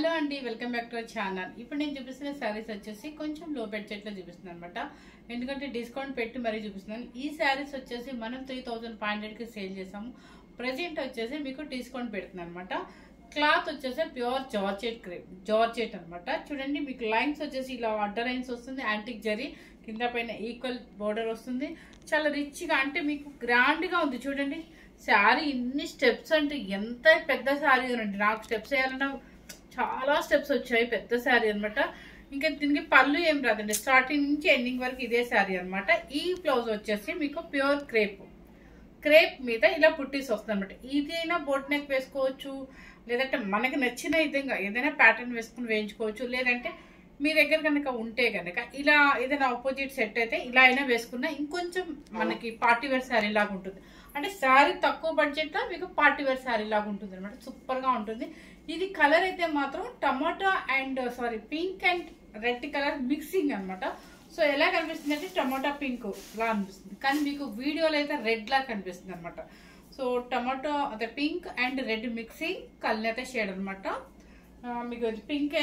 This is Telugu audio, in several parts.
హలో అండి, welcome back to our channel. ఇప్పుడు నేను చూపిస్తున్న శారీస్ వచ్చేసి కొంచెం లో బడ్జెట్లో చూపిస్తున్నాను అనమాట. ఎందుకంటే డిస్కౌంట్ పెట్టి మరీ చూపిస్తున్నాను. ఈ శారీస్ వచ్చేసి మనం 3500కి సేల్ చేసాము. ప్రజెంట్ వచ్చేసి మీకు డిస్కౌంట్ పెడుతున్నాను అనమాట. క్లాత్ వచ్చేసి ప్యూర్ జార్జెట్ అనమాట. చూడండి, మీకు లైన్స్ వచ్చేసి ఇలా అడ్డర్ లైన్స్ వస్తుంది, యాంటిక్ జరీ కింద పైన ఈక్వల్ బోర్డర్ వస్తుంది. చాలా రిచ్గా అంటే మీకు గ్రాండ్గా ఉంది. చూడండి, శారీ ఇన్ని స్టెప్స్ అంటే ఎంత పెద్ద శారీ అండి. నాకు స్టెప్స్ వేయాలన్నా చాలా స్టెప్స్ వచ్చాయి, పెద్ద శారీ అనమాట. ఇంకా దీనికి పళ్ళు ఏం రాదండి, స్టార్టింగ్ నుంచి ఎండింగ్ వరకు ఇదే శారీ అనమాట. ఈ బ్లౌజ్ వచ్చేసి మీకు ప్యూర్ క్రేప్ మీద ఇలా పుట్టీస్ వస్తుంది అనమాట. ఇదైనా బోట్ నెక్ వేసుకోవచ్చు, లేదంటే మనకి నచ్చిన విధంగా ఏదైనా ప్యాటర్న్ వేసుకుని వేయించుకోవచ్చు. లేదంటే మీ దగ్గర కనుక ఉంటే కనుక ఇలా ఏదైనా ఆపోజిట్ సెట్ అయితే ఇలా అయినా వేసుకున్నా ఇంకొంచెం మనకి పార్టీ వేర్ శారీ లాగా ఉంటుంది. అంటే శారీ తక్కువ బడ్జెట్లో మీకు పార్టీ వేర్ శారీ లాగా ఉంటుంది అనమాట. సూపర్గా ఉంటుంది. ఇది కలర్ అయితే మాత్రం tomato and pink and red colour mixing అనమాట. సో ఎలా కనిపిస్తుంది అంటే టమాటా పింక్ లా అనిపిస్తుంది, కానీ మీకు వీడియోలో అయితే రెడ్ లా కనిపిస్తుంది అనమాట. సో టమాటో అదే పింక్ అండ్ రెడ్ మిక్సింగ్ కల్నేత షేడ్ అనమాట. మీకు పింక్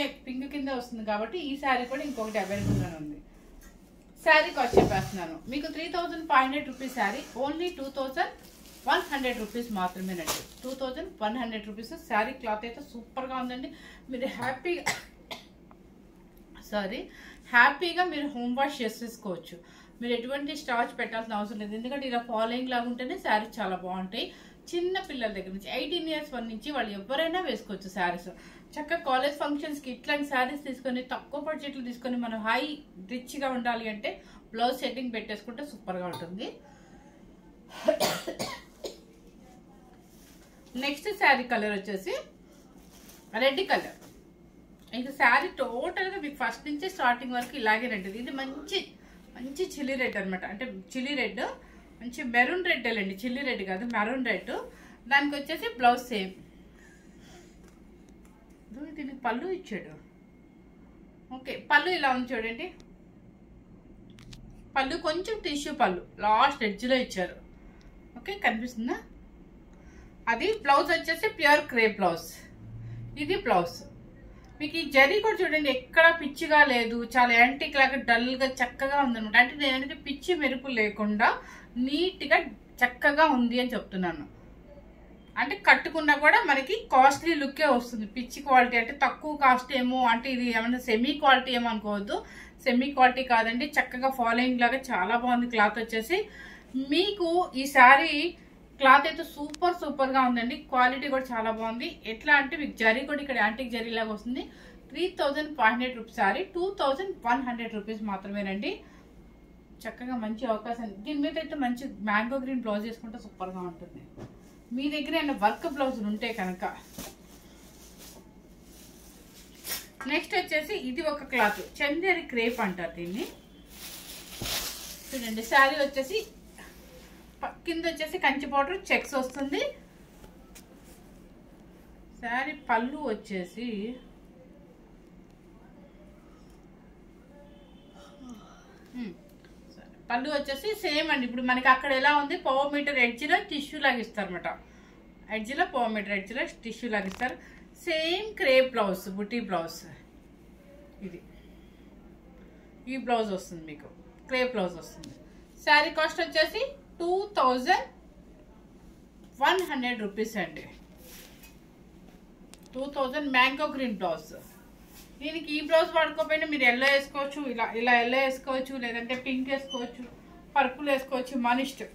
కింద వస్తుంది కాబట్టి ఈ శారీ కూడా ఇంకొకటి అవైలబుల్గానే ఉంది. శారీ కాస్ట్ చెప్పేస్తున్నాను మీకు. 3500 రూపీస్ శారీ ఓన్లీ 2100 రూపీస్ మాత్రమేనండి. 2100 రూపీస్ శారీ. క్లాత్ అయితే సూపర్గా ఉందండి. మీరు హ్యాపీగా మీరు హోమ్ వాష్ చేసేసుకోవచ్చు. మీరు ఎటువంటి స్టార్చ్ పెట్టాల్సిన అవసరం లేదు. ఎందుకంటే ఇలా ఫాలోయింగ్ లాగా ఉంటేనే శారీస్ చాలా బాగుంటాయి. చిన్న పిల్లల దగ్గర నుంచి 18 years నుంచి వాళ్ళు ఎవరైనా వేసుకోవచ్చు శారీస్. చక్కగా కాలేజ్ ఫంక్షన్స్కి ఇట్లాంటి శారీస్ తీసుకొని తక్కువ బడ్జెట్లు తీసుకొని మనం రిచ్గా ఉండాలి అంటే బ్లౌజ్ సెట్టింగ్ పెట్టేసుకుంటే సూపర్గా ఉంటుంది. నెక్స్ట్ శారీ కలర్ వచ్చేసి రెడ్ కలర్. ఇంకా శారీ టోటల్గా మీకు ఫస్ట్ నుంచి స్టార్టింగ్ వరకు ఇలాగే రెడ్. ఇది మంచి చిల్లీ రెడ్ అనమాట. అంటే చిల్లీ రెడ్, మంచి మెరూన్ రెడ్ అండి, చిల్లీ రెడ్ కాదు మెరూన్ రెడ్. దానికి వచ్చేసి బ్లౌజ్ సేమ్. దీనికి పళ్ళు ఇచ్చాడు. ఓకే, పళ్ళు ఇలా ఉంది చూడండి. పళ్ళు కొంచెం టిష్యూ పళ్ళు లాస్ట్ ఎడ్జ్లో ఇచ్చారు. ఓకే, కనిపిస్తుందా? అది బ్లౌజ్ వచ్చేసి ప్యూర్ క్రేప్ బ్లౌజ్. ఇది బ్లౌజ్. మీకు ఈ జరీ కూడా చూడండి, ఎక్కడ పిచ్చిగా లేదు, చాలా యాంటిక్ లాగా డల్గా చక్కగా ఉందనమాట. అంటే నేనంటే పిచ్చి మెరుపు లేకుండా నీట్గా చక్కగా ఉంది అని చెప్తున్నాను. అంటే కట్టుకున్నా కూడా మనకి కాస్ట్లీ లుక్కే వస్తుంది. పిచ్చి క్వాలిటీ అంటే తక్కువ కాస్ట్ ఏమో, అంటే ఇది ఏమన్నా సెమీ క్వాలిటీ ఏమో అనుకోవద్దు. సెమీ క్వాలిటీ కాదండి, చక్కగా ఫాలోయింగ్ లాగా చాలా బాగుంది. క్లాత్ వచ్చేసి మీకు ఈ శారీ క్లాత్ అయితే సూపర్గా ఉందండి. క్వాలిటీ కూడా చాలా బాగుంది. ఎట్లా అంటే మీకు జరీ కూడా ఇక్కడ యాంటిక్ జరీ లాగా వస్తుంది. 3500 రూపీస్ శారీ 2100 రూపీస్ మాత్రమేనండి. చక్కగా మంచి అవకాశం. దీని మీద అయితే మంచి మ్యాంగో గ్రీన్ బ్లౌజ్ వేసుకుంటే సూపర్గా ఉంటుంది. మీ దగ్గర ఏమైనా వర్క్ బ్లౌజులు ఉంటే కనుక. నెక్స్ట్ వచ్చేసి ఇది ఒక క్లాత్, చందేరి క్రేప్ అంటారు దీన్ని. చూడండి, శారీ వచ్చేసి కింద వచ్చేసి కంచి పౌడర్ చెక్స్ వస్తుంది. శారీ పళ్ళు వచ్చేసి సేమ్ అండి. ఇప్పుడు మనకి అక్కడ ఎలా ఉంది, పావు మీటర్ ఎడ్జ్లో టిష్యూ లాగా ఇస్తారు అనమాట. పావు మీటర్ ఎడ్జ్లో టిష్యూ లాగా ఇస్తారు. సేమ్ క్రేప్ బ్లౌజ్, బుటీ బ్లౌజ్. ఇది ఈ బ్లౌజ్ వస్తుంది మీకు, క్రేప్ బ్లౌజ్ వస్తుంది. శారీ కాస్ట్ వచ్చేసి 2100 రూపీస్ అండి. 2000 మ్యాంగో గ్రీన్ బ్లౌజ్. దీనికి ఈ బ్లౌజ్ వాడుకోకపోయినా మీరు ఎల్లో వేసుకోవచ్చు, ఇలా ఎల్లో వేసుకోవచ్చు, లేదంటే పింక్ వేసుకోవచ్చు, పర్పుల్ వేసుకోవచ్చు, మన ఇష్టం.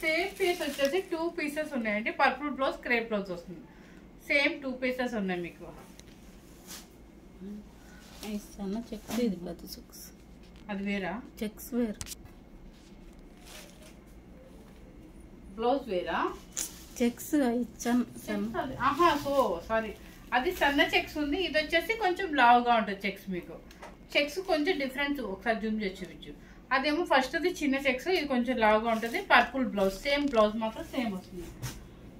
సేమ్ పీస్ వచ్చేసి 2 పీసెస్ ఉన్నాయండి. పర్పుల్ బ్లౌజ్, క్రేప్ బ్లౌజ్ వస్తుంది. సేమ్ 2 పీసెస్ ఉన్నాయి మీకు. అది వేరా, చెక్స్ వేరు, బ్లౌజ్ వేరా, చెక్స్ ఇచ్చాను. సారీ, అది సన్న చెక్స్ ఉంది. ఇది వచ్చేసి కొంచెం లావుగా ఉంటుంది చెక్స్. మీకు చెక్స్ కొంచెం డిఫరెన్స్ ఒకసారి జూమ్ చేసి చూపించు. అదేమో ఫస్ట్ది చిన్న చెక్స్, ఇది కొంచెం లావుగా ఉంటుంది. పర్పుల్ బ్లౌజ్, సేమ్ బ్లౌజ్ మాత్రం సేమ్ వస్తుంది.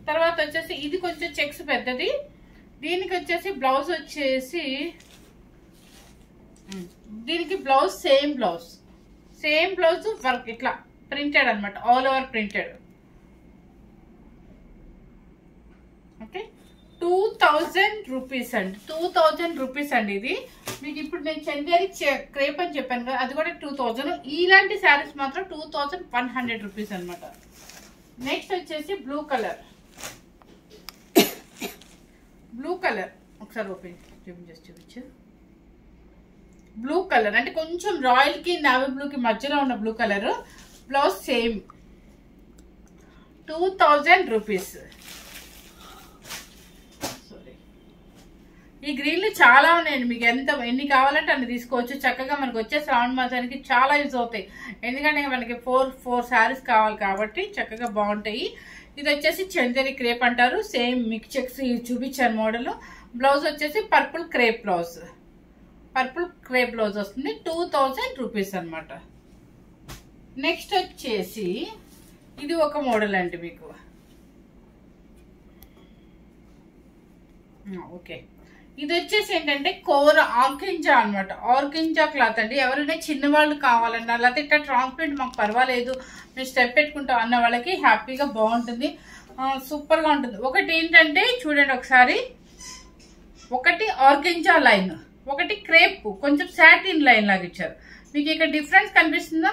తర్వాత వచ్చేసి ఇది కొంచెం చెక్స్ పెద్దది. దీనికి వచ్చేసి బ్లౌజ్ వచ్చేసి దీనికి బ్లౌజ్ సేమ్ బ్లౌజ్ వర్క్ ఇట్లా ప్రింటెడ్ అనమాట, all over printed. Okay, 2 2000 rupees అండి. 2000 రూపీస్ అండి. ఇది మీకు ఇప్పుడు నేను చందేరి క్రేప్ అని చెప్పాను కదా, అది కూడా 2000. ఇలాంటి శారీస్ మాత్రం 2100 రూపీస్ అనమాట. నెక్స్ట్ వచ్చేసి బ్లూ కలర్. బ్లూ కలర్ ఒకసారి ఓపెన్ చూపించు. బ్లూ కలర్ అంటే కొంచెం రాయల్ కి నావీ బ్లూ కి మధ్యలో ఉన్న blue colour. Blouse same 2000 rupees. ఈ గ్రీన్లు చాలా ఉన్నాయండి, మీకు ఎన్ని కావాలంటే అన్ని తీసుకోవచ్చు. చక్కగా మనకు వచ్చే శ్రావణ మాసానికి చాలా యూజ్ అవుతాయి, ఎందుకంటే మనకి ఫోర్ శారీస్ కావాలి కాబట్టి చక్కగా బాగుంటాయి. ఇది వచ్చేసి చందేరి క్రేప్ అంటారు. సేమ్ మిక్స్ చెక్స్ చూపించాను మోడల్. బ్లౌజ్ వచ్చేసి purple crepe blouse. Purple crepe blouse వస్తుంది. 2000 రూపీస్ అనమాట. నెక్స్ట్ వచ్చేసి ఇది ఒక మోడల్ అండి మీకు. ఓకే, ఇది వచ్చేసి ఏంటంటే కోర ఆర్కింజా అనమాట. ఆర్కింజా క్లాత్ అండి. ఎవరైనా చిన్నవాళ్ళు కావాలన్నా లేకపోతే ఇట్లా ట్రాన్స్పరెంట్ మాకు పర్వాలేదు మేము స్టెప్ పెట్టుకుంటాం అన్న వాళ్ళకి హ్యాపీగా బాగుంటుంది, సూపర్గా ఉంటుంది. ఒకటి ఏంటంటే చూడండి ఒకసారి, ఒకటి ఆర్కింజా లైన్, ఒకటి క్రేప్ కొంచెం సాటిన్ లైన్ లాగా ఇచ్చారు. మీకు ఇక్కడ డిఫరెన్స్ కనిపిస్తుందా?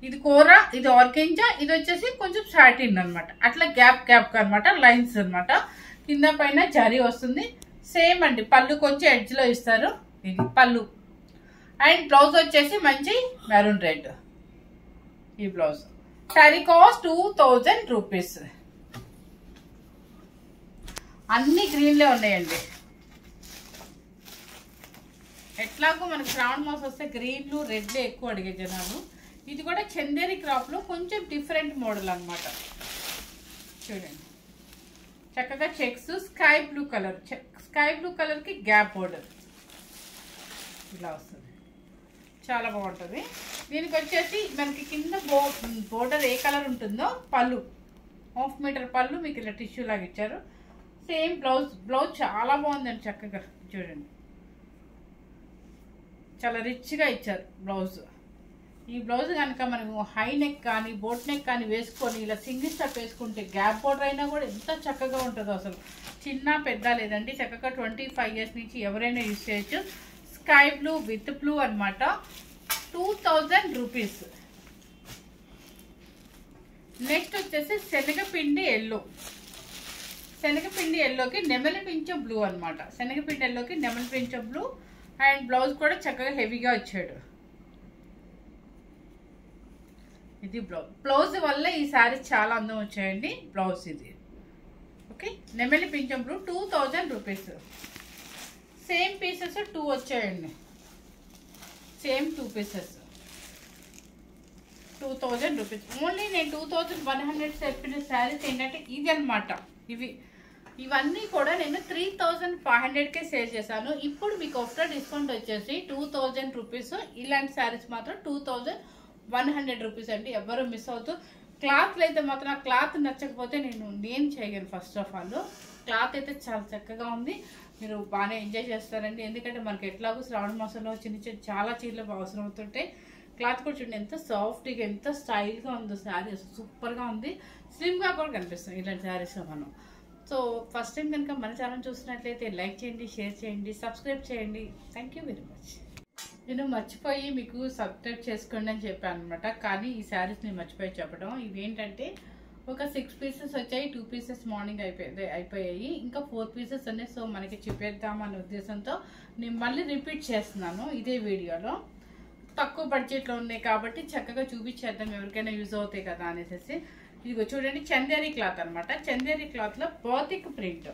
ఇది కోర, ఇది ఆర్కింజా, ఇది వచ్చేసి కొంచెం సాటిన్ అనమాట. అట్లా గ్యాప్ అనమాట, లైన్స్ అనమాట. కింద పైన జరీ వస్తుంది. సేమ్ అండి. పళ్ళు కొంచెం ఎడ్జ్ లో ఇస్తారు. ఇది పళ్ళు. అండ్ బ్లౌజ్ వచ్చేసి మంచి మెరూన్ రెడ్. ఈ బ్లౌజ్ శారీ కాస్ట్ 2000 రూపీస్. అన్ని గ్రీన్లే ఉన్నాయండి. ఎట్లాగో మనకి శ్రావణ మాసం వస్తే గ్రీన్లు రెడ్లే ఎక్కువ అడిగే జనాలు. ఇది కూడా చందేరి క్రాప్ లో కొంచెం డిఫరెంట్ మోడల్ అనమాట. చూడండి చక్కగా checks, sky blue colour. Sky blue colour కి గ్యాప్ బోర్డర్ ఇలా వస్తుంది, చాలా బాగుంటుంది. దీనికి వచ్చేసి మనకి కింద బోర్డర్ ఏ కలర్ ఉంటుందో పళ్ళు, 1/2 మీటర్ పళ్ళు మీకు ఇలా టిష్యూ లాగా ఇచ్చారు. సేమ్ బ్లౌజ్ చాలా బాగుందండి. చక్కగా చూడండి, చాలా రిచ్గా ఇచ్చారు బ్లౌజ్. ఈ బ్లౌజ్ కనుక మనము హై నెక్ కానీ బోట్ నెక్ కానీ వేసుకొని ఇలా సింగిల్ స్టెప్ వేసుకుంటే గ్యాప్ బోర్డర్ అయినా కూడా ఎంత చక్కగా ఉంటుందో. అసలు చిన్న పెద్ద లేదండి, చక్కగా 25 ఇయర్స్ నుంచి ఎవరైనా యూజ్ చేయొచ్చు. స్కై బ్లూ విత్ బ్లూ అనమాట. 2000 రూపీస్. నెక్స్ట్ వచ్చేసి శనగపిండి ఎల్లో. శనగపిండి ఎల్లోకి నెమలి పింఛం బ్లూ అనమాట. శనగపిండి ఎల్లోకి నెమలి పింఛం బ్లూ. అండ్ బ్లౌజ్ కూడా చక్కగా హెవీగా వచ్చాడు. ఇది బ్లౌజ్ వల్ల ఈ శారీ చాలా అందం వచ్చాయండి. బ్లౌజ్ ఇది ఓకే. నెమలి పింఛం బ్లూ 2000 రూపీస్. సేమ్ పీసెస్ 2 వచ్చాయండి. Same 2 pieces 2000 rupees. ఓన్లీ నేను 2100 చెప్పిన శారీస్ ఏంటంటే ఇది అనమాట. ఇవన్నీ కూడా నేను 3500కే సేల్ చేశాను. ఇప్పుడు మీకు ఆఫ్టర్ డిస్కౌంట్ వచ్చేసి 2000 రూపీస్. ఇలాంటి శారీస్ మాత్రం 2100 రూపీస్ అండి. ఎవరు మిస్ అవుతూ. క్లాత్లు అయితే మాత్రం ఆ క్లాత్ నచ్చకపోతే నేను చేయగలను. ఫస్ట్ ఆఫ్ ఆల్ క్లాత్ అయితే చాలా చక్కగా ఉంది, మీరు బాగానే ఎంజాయ్ చేస్తారండి. ఎందుకంటే మనకి ఎట్లాగో శ్రావణ మాసంలో చిన్న చాలా చీరలు అవసరం అవుతుంటాయి. క్లాత్ కూడా చూడండి ఎంత సాఫ్ట్గా ఎంత స్టైల్గా ఉందో శారీ. సూపర్గా ఉంది, స్లిమ్గా కూడా కనిపిస్తుంది ఇలాంటి శారీస్లో మనం. సో ఫస్ట్ టైం కనుక మన ఛానల్ చూసినట్లయితే లైక్ చేయండి, షేర్ చేయండి, సబ్స్క్రైబ్ చేయండి. Thank you very much. నేను మర్చిపోయి మీకు సబ్స్క్రైబ్ చేసుకోండి అని చెప్పాను అనమాట, కానీ ఈ శారీస్ నేను మర్చిపోయి చెప్పడం. ఇవేంటంటే ఒక 6 పీసెస్ వచ్చాయి, 2 పీసెస్ మార్నింగ్ అయిపోయాయి, ఇంకా 4 పీసెస్ ఉన్నాయి. సో మనకి చూపేద్దామనే ఉద్దేశంతో నేను మళ్ళీ రిపీట్ చేస్తున్నాను ఇదే వీడియోలో. తక్కువ బడ్జెట్లో ఉన్నాయి కాబట్టి చక్కగా చూపించేద్దాం, ఎవరికైనా యూజ్ అవుతాయి కదా అనేసి. ఇదిగో చూడండి చందేరి క్లాత్ అనమాట. చందేరి క్లాత్లో బాతిక్ ప్రింట్,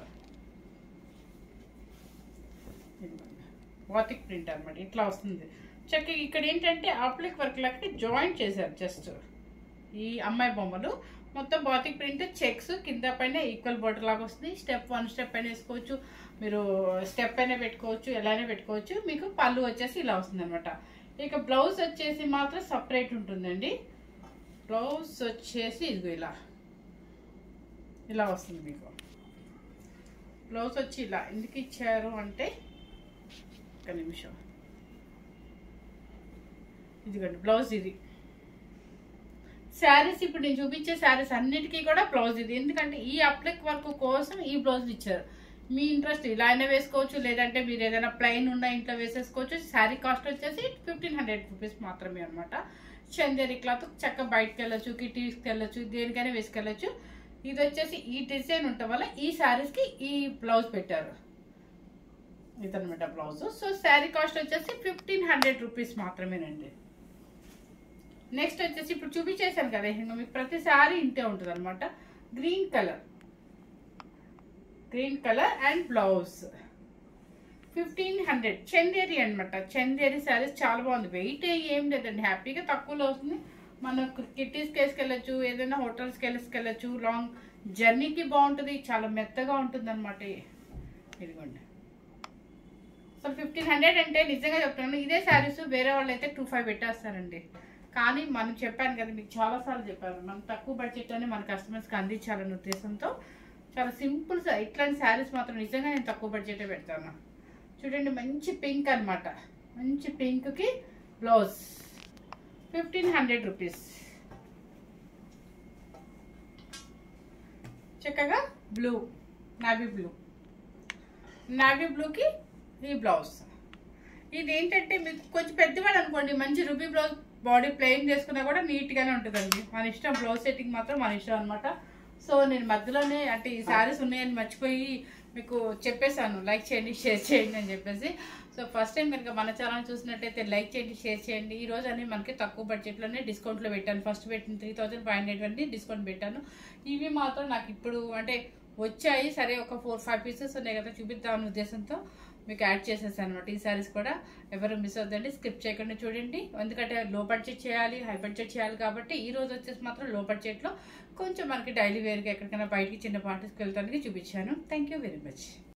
బాతిక్ ప్రింట్ అనమాట. ఇట్లా వస్తుంది చక్కగా. ఇక్కడ ఏంటంటే అప్లిక్ వర్క్ లాగా జాయింట్ చేశారు. జస్ట్ ఈ అమ్మాయి బొమ్మలు మొత్తం బాతిక్ ప్రింట్, చెక్స్ కింద పైన ఈక్వల్ బోర్డర్ లాగా వస్తుంది. స్టెప్ 1 స్టెప్ అయినా వేసుకోవచ్చు, మీరు స్టెప్ అయినా పెట్టుకోవచ్చు, ఎలానే పెట్టుకోవచ్చు. మీకు పళ్ళు వచ్చేసి ఇలా వస్తుంది అనమాట. ఇక బ్లౌజ్ వచ్చేసి మాత్రం సపరేట్ ఉంటుందండి. బ్లౌజ్ వచ్చేసి ఇది ఇలా వస్తుంది మీకు. బ్లౌజ్ వచ్చి ఇలా ఎందుకు ఇచ్చారు అంటే, ఒక నిమిషం, ఇదిగోండి బ్లౌజ్ ఇది. శారీస్ ఇప్పుడు నేను చూపించే శారీస్ అన్నిటికీ కూడా బ్లౌజ్ ఇది. ఎందుకంటే ఈ అప్లిక్ వర్క్ కోసం ఈ బ్లౌజ్ ఇచ్చారు. మీ ఇంట్రెస్ట్ ఇలా అయినా వేసుకోవచ్చు, లేదంటే మీరు ఏదైనా ప్లెయిన్ ఉన్న ఇంట్లో వేసేసుకోవచ్చు. శారీ కాస్ట్ వచ్చేసి 1500 రూపీస్ మాత్రమే అనమాట. చందేరి క్లాత్ చక్కగా బయటకు వెళ్ళొచ్చు, కిటీస్కి వెళ్ళొచ్చు, దేనికైనా వేసుకెళ్ళచ్చు. ఇది వచ్చేసి ఈ డిజైన్ ఉండటం వల్ల ఈ శారీస్కి ఈ బ్లౌజ్ పెట్టారు, ఇదనమాట బ్లౌజ్. సో శారీ కాస్ట్ వచ్చేసి 1500 రూపీస్ మాత్రమేనండి. నెక్స్ట్ వచ్చేసి ఇప్పుడు చూపించేసాను కదా, ఇంకా మీకు ప్రతిసారి ఇంతే ఉంటుంది అనమాట. Green colour and blouse 1500 Chanderi అనమాట. చందేరి శారీస్ చాలా బాగుంది, వెయిట్ ఏం లేదండి, హ్యాపీగా తక్కువలో వస్తుంది. మనం కిట్టీస్కి వేసుకెళ్ళచ్చు, ఏదైనా హోటల్స్కి వేసుకెళ్ళచ్చు, లాంగ్ జర్నీకి బాగుంటుంది, చాలా మెత్తగా ఉంటుంది అనమాట. ఇదిగోండి. సో 1500 అంటే నిజంగా చెప్తున్నాను, ఇదే శారీస్ వేరే వాళ్ళు అయితే 2500 పెట్టేస్తారండి. కానీ మనం చెప్పాను కదా, మీకు చాలాసార్లు చెప్పాను, మనం తక్కువ బడ్జెట్లోనే మన కస్టమర్స్కి అందించాలనే ఉద్దేశంతో చాలా సింపుల్ ఇట్లాంటి శారీస్ మాత్రం నిజంగా నేను తక్కువ బడ్జెటే పెడతాను. చూడండి, మంచి పింక్ అనమాట, మంచి పింక్కి బ్లౌజ్ 1500 రూపీస్. చక్కగా బ్లూ, నావీ బ్లూకి ఈ బ్లౌజ్. ఇది ఏంటంటే మీకు కొంచెం పెద్దవాడు అనుకోండి, మంచి రూబీ బ్లౌజ్ బాడీ ప్లెయిన్ చేసుకున్నా కూడా నీట్గానే ఉంటుందండి. మన ఇష్టం, బ్లౌజ్ సెట్టింగ్ మాత్రం మన ఇష్టం అనమాట. సో నేను మధ్యలోనే అంటే ఈ శారీస్ ఉన్నాయని మర్చిపోయి మీకు చెప్పేశాను, లైక్ చేయండి, షేర్ చేయండి అని చెప్పేసి. సో ఫస్ట్ టైం కనుక మన ఛానల్ చూసినట్టయితే లైక్ చేయండి, షేర్ చేయండి. ఈ రోజు అన్ని మనకి తక్కువ బడ్జెట్లోనే డిస్కౌంట్లో పెట్టాను. ఫస్ట్ పెట్టిన 3500 అన్ని డిస్కౌంట్ పెట్టాను. ఇవి మాత్రం నాకు ఇప్పుడు అంటే వచ్చాయి, సరే ఒక 4-5 పీసెస్ ఉన్నాయి కదా చూపిద్దామనే ఉద్దేశంతో మీకు యాడ్ చేసేసాను అనమాట. ఈ శారీస్ కూడా ఎవరు మిస్ అవుతుందండి, స్కిప్ చేయకుండా చూడండి. ఎందుకంటే లో బడ్జెట్ చేయాలి, హై బడ్జెట్ చేయాలి కాబట్టి ఈ రోజు వచ్చేసి మాత్రం లో బడ్జెట్లో కొంచెం మనకి డైలీ వేర్గా ఎక్కడికైనా బయటికి చిన్న పార్టీస్కి వెళ్తానికి చూపించాను. Thank you very much.